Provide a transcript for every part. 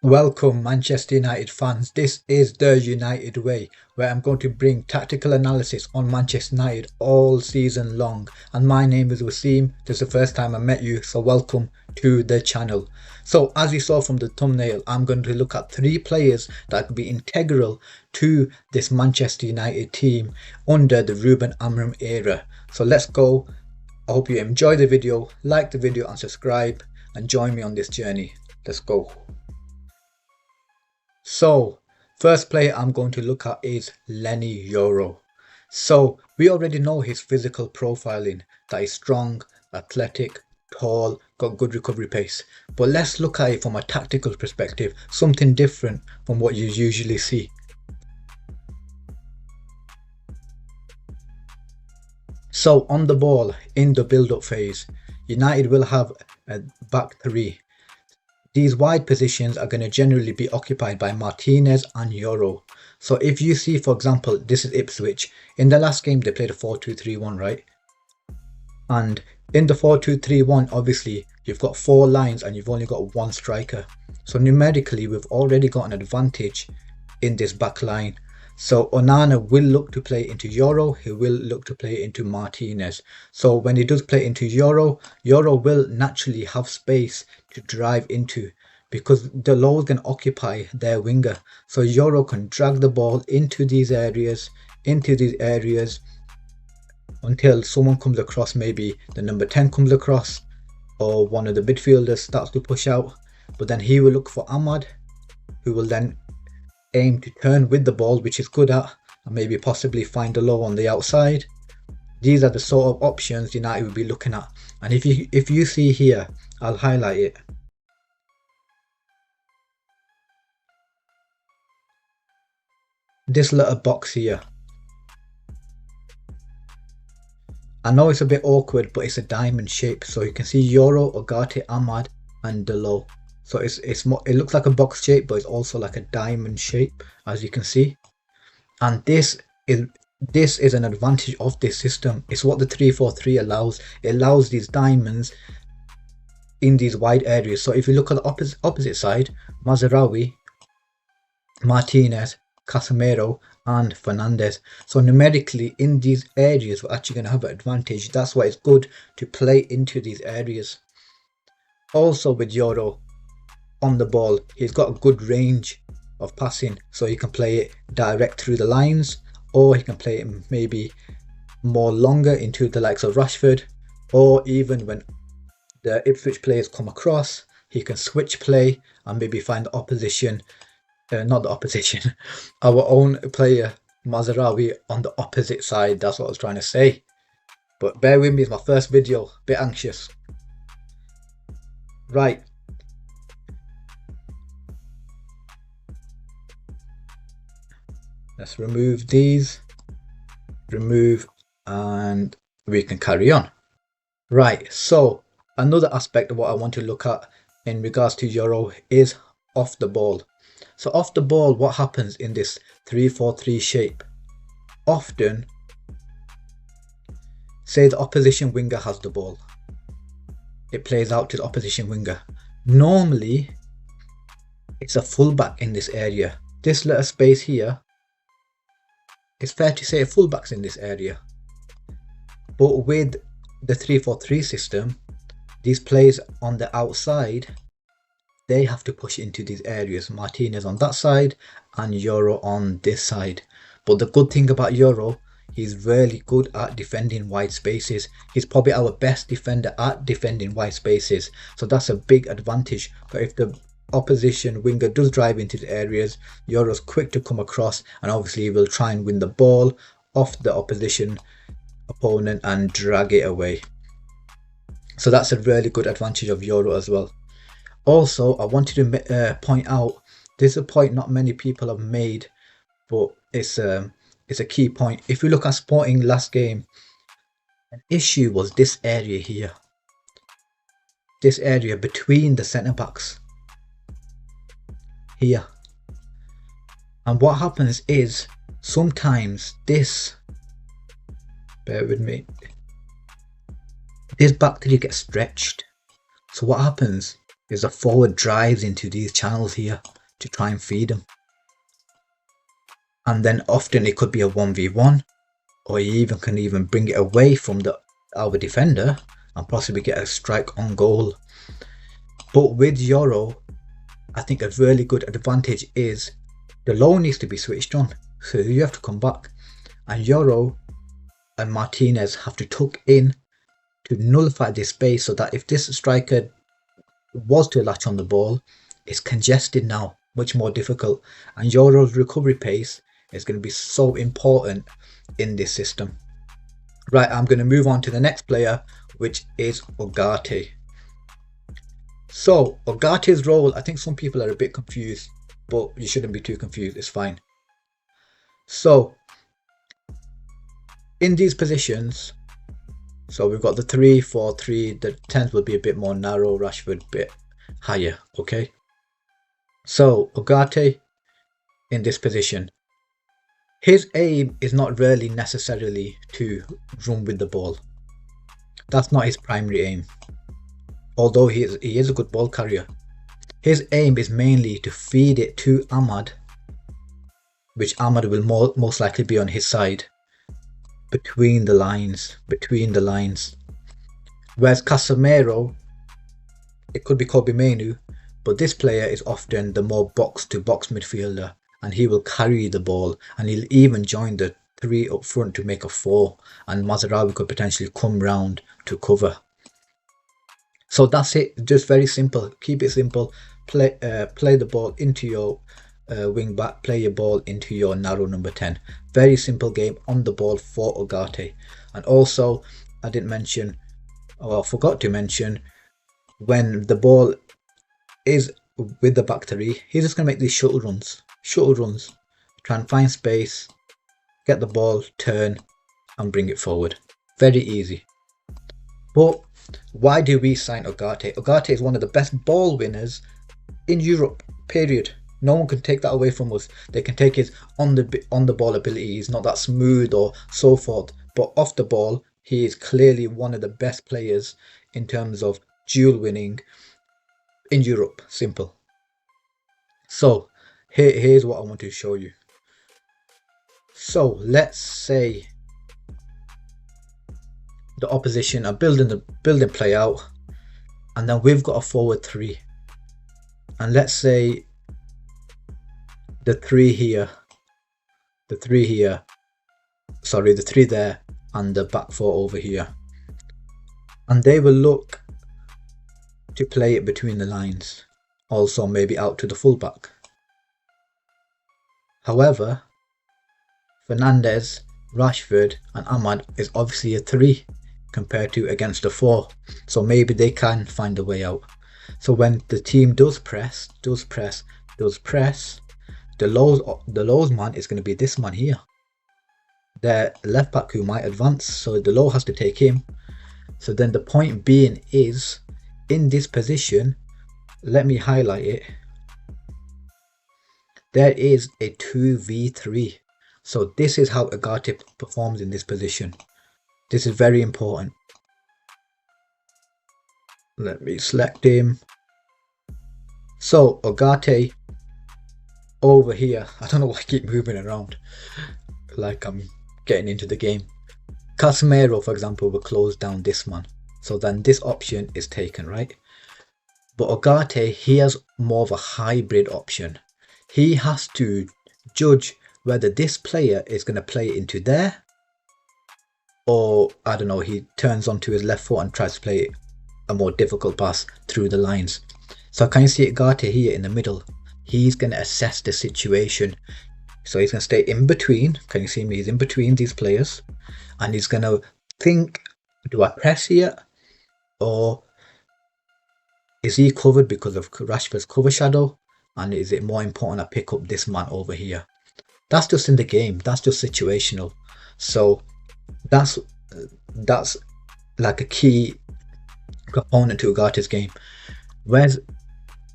Welcome Manchester United fans, this is the United way, where I'm going to bring tactical analysis on Manchester United all season long. And my name is Wasim, this is the first time I met you, so welcome to the channel. So as you saw from the thumbnail, I'm going to look at 3 players that could be integral to this Manchester United team under the Ruben Amorim era. So let's go. I hope you enjoy the video, like the video and subscribe and join me on this journey. Let's go. So, first player I'm going to look at is Leny Yoro. So, we already know his physical profiling, that he's strong, athletic, tall, got good recovery pace. But let's look at it from a tactical perspective, something different from what you usually see. So, on the ball, in the build-up phase, United will have a back 3. These wide positions are going to generally be occupied by Martinez and Yoro. So if you see, for example, this is Ipswich. In the last game, they played a 4-2-3-1, right? And in the 4-2-3-1, obviously, you've got 4 lines and you've only got 1 striker. So numerically, we've already got an advantage in this back line. So Onana will look to play into Yoro, he will look to play into Martinez. So when he does play into Yoro, Yoro will naturally have space to drive into because the lows can occupy their winger. So Yoro can drag the ball into these areas until someone comes across, maybe the number 10 comes across or one of the midfielders starts to push out. But then he will look for Ahmad, who will then aim to turn with the ball, which is good at, and maybe possibly find a low on the outside. These are the sort of options United will be looking at. And if you see here, I'll highlight it. This little box here. I know it's a bit awkward, but it's a diamond shape. So you can see Yoro, Ugarte, Ahmad, and Diallo. So it looks like a box shape, but it's also like a diamond shape, as you can see. And this is an advantage of this system. It's what the 3-4-3 allows. It allows these diamonds in these wide areas. So if you look at the opposite side, Mazraoui, Martinez, Casemiro, and Fernandez. So numerically in these areas, we're actually going to have an advantage. That's why it's good to play into these areas. Also with Yoro, on the ball, he's got a good range of passing, so he can play it direct through the lines, or he can play it maybe more longer into the likes of Rashford, or even when the Ipswich players come across, he can switch play and maybe find the opposition, not the opposition, our own player Mazraoui on the opposite side. That's what I was trying to say, but bear with me, it's my first video, a bit anxious. Right, let's remove these, and we can carry on. Right, so another aspect of what I want to look at in regards to Yoro is off the ball. So off the ball, what happens in this 3-4-3 shape? Often, say the opposition winger has the ball, it plays out to the opposition winger. Normally, it's a fullback in this area. This little space here, it's fair to say a fullback's in this area. But with the 3-4-3 system, these players on the outside, they have to push into these areas. Martinez on that side and Yoro on this side. But the good thing about Yoro, he's really good at defending wide spaces. He's probably our best defender at defending wide spaces. So that's a big advantage. But if the opposition winger does drive into the areas, Yoro's quick to come across, and obviously he will try and win the ball off the opposition opponent and drag it away. So that's a really good advantage of Yoro as well. Also, I wanted to point out, this is a point not many people have made, but it's a key point. If you look at Sporting last game, an issue was this area here, this area between the centre backs here. And what happens is sometimes this, bear with me, this back three gets stretched. So what happens? is the forward drives into these channels here to try and feed them. And then often it could be a 1v1, or you can even bring it away from our defender and possibly get a strike on goal. But with Yoro, I think a really good advantage is the low needs to be switched on, so you have to come back, and Yoro and Martinez have to tuck in to nullify this space, so that if this striker was to latch on the ball, it's congested now, much more difficult, and Yoro's recovery pace is going to be so important in this system. Right, I'm going to move on to the next player, which is Ugarte. So Ugarte's role, I think some people are a bit confused, but you shouldn't be too confused, it's fine. So in these positions, so we've got the 3-4-3, the 10s will be a bit more narrow, Rashford a bit higher, okay? So Ugarte in this position, his aim is not really necessarily to run with the ball. That's not his primary aim, although he is a good ball carrier. His aim is mainly to feed it to Ahmad, which Ahmad will most likely be on his side, between the lines. Whereas Casemiro, it could be Kobe Mainoo, but this player is often the more box-to-box midfielder, and he will carry the ball, and he'll even join the 3 up front to make a 4, and Mazraoui could potentially come round to cover. So that's it, just very simple. Keep it simple. Play the ball into your wing back, play your ball into your narrow number 10. Very simple game on the ball for Ugarte. And also, I didn't mention, or I forgot to mention, when the ball is with the back 3, he's just going to make these shuttle runs, try and find space, get the ball, turn and bring it forward. Very easy. But why do we sign Ugarte? Ugarte is one of the best ball winners in Europe, period. No one can take that away from us. They can take his on the ball ability. He's not that smooth or so forth, but off the ball, he is clearly one of the best players in terms of duel winning in Europe. Simple. So here's what I want to show you. So let's say the opposition are building play out, and then we've got a forward 3, and let's say the 3 there and the back 4 over here, and they will look to play it between the lines, also maybe out to the fullback. However, Fernandes, Rashford and Ahmad is obviously a 3 compared to against a 4, so maybe they can find a way out. So when the team does press, the lows man is going to be this man here, the left back who might advance, so the low has to take him. So then the point being is, in this position, let me highlight it, there is a 2v3. So this is how Ugarte performs in this position. This is very important. Let me select him. So Ugarte over here, I don't know why I keep moving around like I'm getting into the game. Casemiro, for example, will close down this man, so then this option is taken, right? But Ugarte, he has more of a hybrid option. He has to judge whether this player is going to play into there, or I don't know, he turns onto his left foot and tries to play a more difficult pass through the lines. So can you see Ugarte here in the middle? He's going to assess the situation. So he's going to stay in between. Can you see me? He's in between these players, and he's going to think, do I press here, or is he covered because of Rashford's cover shadow, and is it more important I pick up this man over here? That's just in the game, that's just situational. So that's like a key component to Ugarte's game. Whereas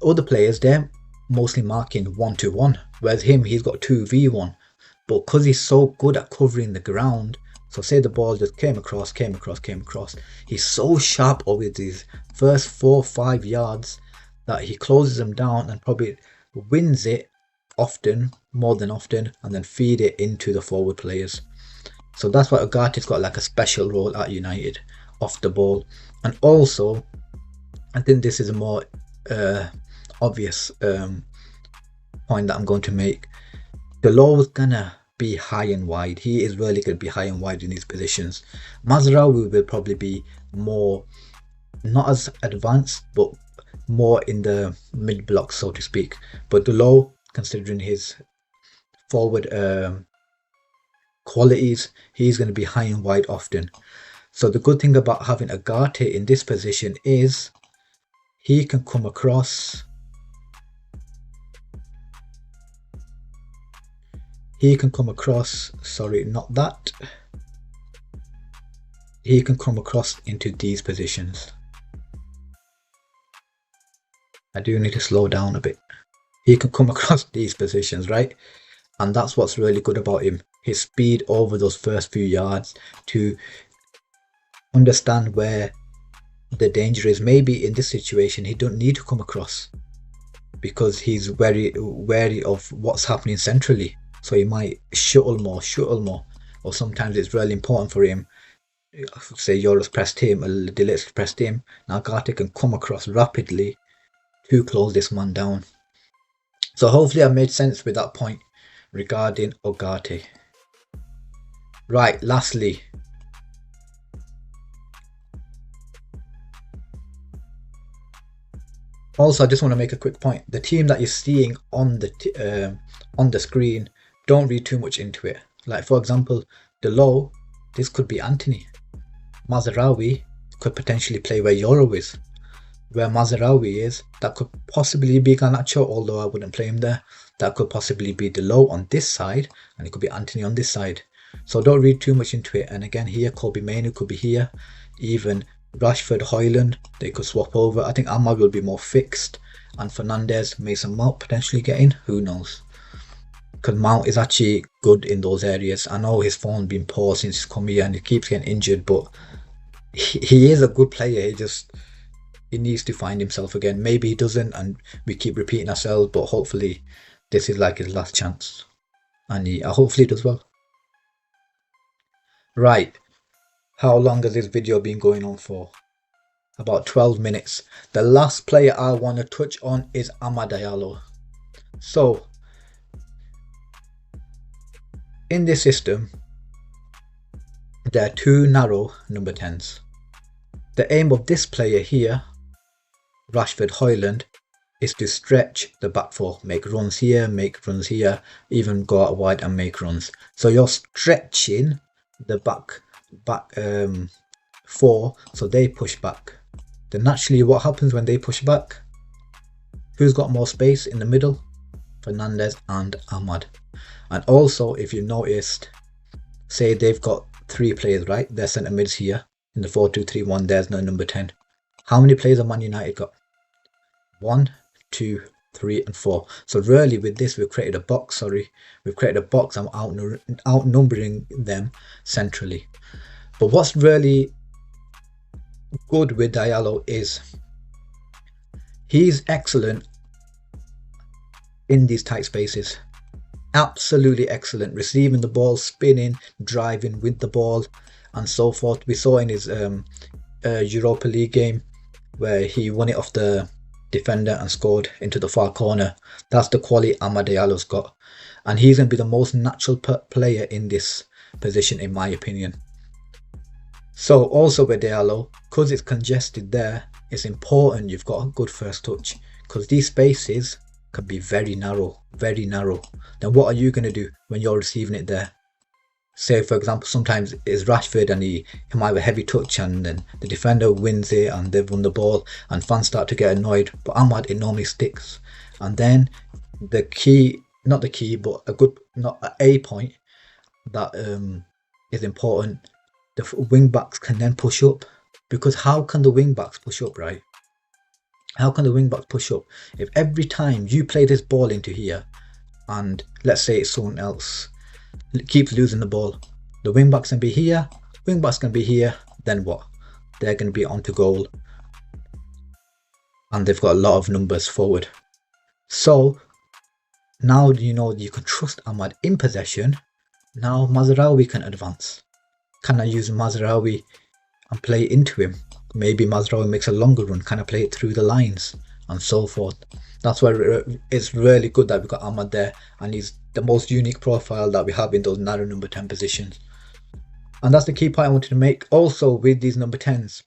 other players, they're mostly marking 1-to-1, whereas he's got 2v1. But because he's so good at covering the ground, so say the ball just came across, he's so sharp over these first 4-5 yards that he closes them down and probably wins it often, more than often, and then feed it into the forward players. So that's why Ugarte's got like a special role at United off the ball. And also, I think this is a more obvious point that I'm going to make. Diallo's gonna be high and wide. He is really going to be high and wide in these positions. Mazraoui will probably be more, not as advanced, but more in the mid block, so to speak. But Diallo, considering his forward qualities, he's going to be high and wide often. So the good thing about having Ugarte in this position is he can come across. Sorry, not that. He can come across into these positions. I do need to slow down a bit. He can come across these positions, right? And that's what's really good about him. His speed over those first few yards to understand where the danger is. Maybe in this situation, he don't need to come across because he's very wary of what's happening centrally. So he might shuttle more, or sometimes it's really important for him. Say Yoro's pressed him, De Ligt's pressed him. Now Ugarte can come across rapidly to close this man down. So hopefully I made sense with that point regarding Ugarte. Right, lastly, also I just want to make a quick point. The team that you're seeing on the screen, don't read too much into it. Like for example, Diallo, this could be Antony. Mazraoui could potentially play where Yoro is. Where Mazraoui is, that could possibly be Garnacho, although I wouldn't play him there. That could possibly be Diallo on this side, and it could be Antony on this side. So don't read too much into it. And again, here Kobbie Mainoo could be here. Even Rashford, Højlund, they could swap over. I think Ahmad will be more fixed, and Fernandes, Mason Mount potentially getting. Who knows? Because Mount is actually good in those areas. I know his form's been poor since he's come here and he keeps getting injured, but he is a good player. He needs to find himself again. Maybe he doesn't, and we keep repeating ourselves, but hopefully this is like his last chance, and he hopefully does well. Right, how long has this video been going on for? About 12 minutes. The last player I want to touch on is Amad Diallo. So in this system, there are two narrow number 10s. The aim of this player here, Rashford, Højlund, is to stretch the back four, make runs here, even go out wide and make runs. So you're stretching the back four, so they push back. Then naturally, what happens when they push back? Who's got more space in the middle? Fernandes and Ahmad. And also, if you noticed, say they've got three players, right? They're centre mids here in the 4-2-3-1. There's no number 10. How many players have Man United got? 1, 2, 3, and 4. So really, with this, we've created a box. We've created a box and outnumbering them centrally. But what's really good with Diallo is he's excellent in these tight spaces. Absolutely excellent, receiving the ball, spinning, driving with the ball, and so forth. We saw in his Europa League game where he won it off the defender and scored into the far corner. That's the quality Amad Diallo's got, and he's going to be the most natural player in this position, in my opinion. So also with Diallo, because it's congested there, it's important you've got a good first touch, because these spaces can be very narrow. Then what are you going to do when you're receiving it there? Say for example, sometimes it's Rashford and he might have a heavy touch, and then the defender wins it and they've won the ball, and fans start to get annoyed. But Ahmad, it normally sticks. And then the key, not the key, but a point that is important, the wing backs can then push up. Because how can the wing backs push up, right? How can the wing backs push up if every time you play this ball into here, and let's say it's someone else keeps losing the ball, the wing backs can be here, then what? They're going to be onto goal, and they've got a lot of numbers forward. So now you know you can trust Ahmad in possession. Now Mazraoui can advance. Can I use Mazraoui and play into him? Maybe Mazraoui makes a longer run. Can I play it through the lines and so forth? That's why it's really good that we got Ahmad there, and he's the most unique profile that we have in those narrow number 10 positions. And that's the key point I wanted to make. Also with these number 10s,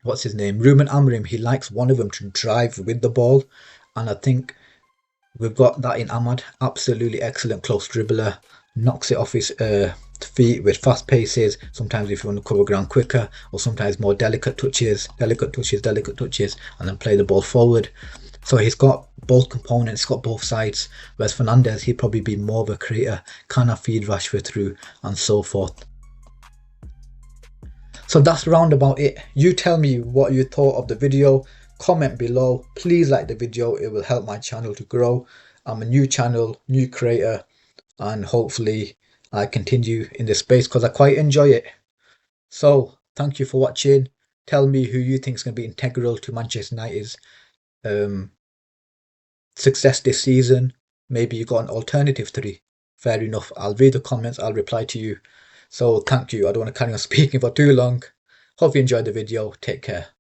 what's his name? Ruben Amorim, he likes one of them to drive with the ball, and I think we've got that in Ahmad. Absolutely excellent close dribbler, knocks it off his feet with fast paces. Sometimes if you want to cover ground quicker, or sometimes more delicate touches, and then play the ball forward. So he's got both components, he's got both sides. Whereas Fernandez, he'd probably be more of a creator, kind of feed Rashford through and so forth. So that's round about it. You tell me what you thought of the video. Comment below. Please like the video. It will help my channel to grow. I'm a new channel, new creator, and hopefully I continue in this space because I quite enjoy it. So thank you for watching. Tell me who you think is going to be integral to Manchester United's success this season. Maybe you got an alternative 3. Fair enough. I'll read the comments. I'll reply to you. So thank you. I don't want to carry on speaking for too long. Hope you enjoyed the video. Take care.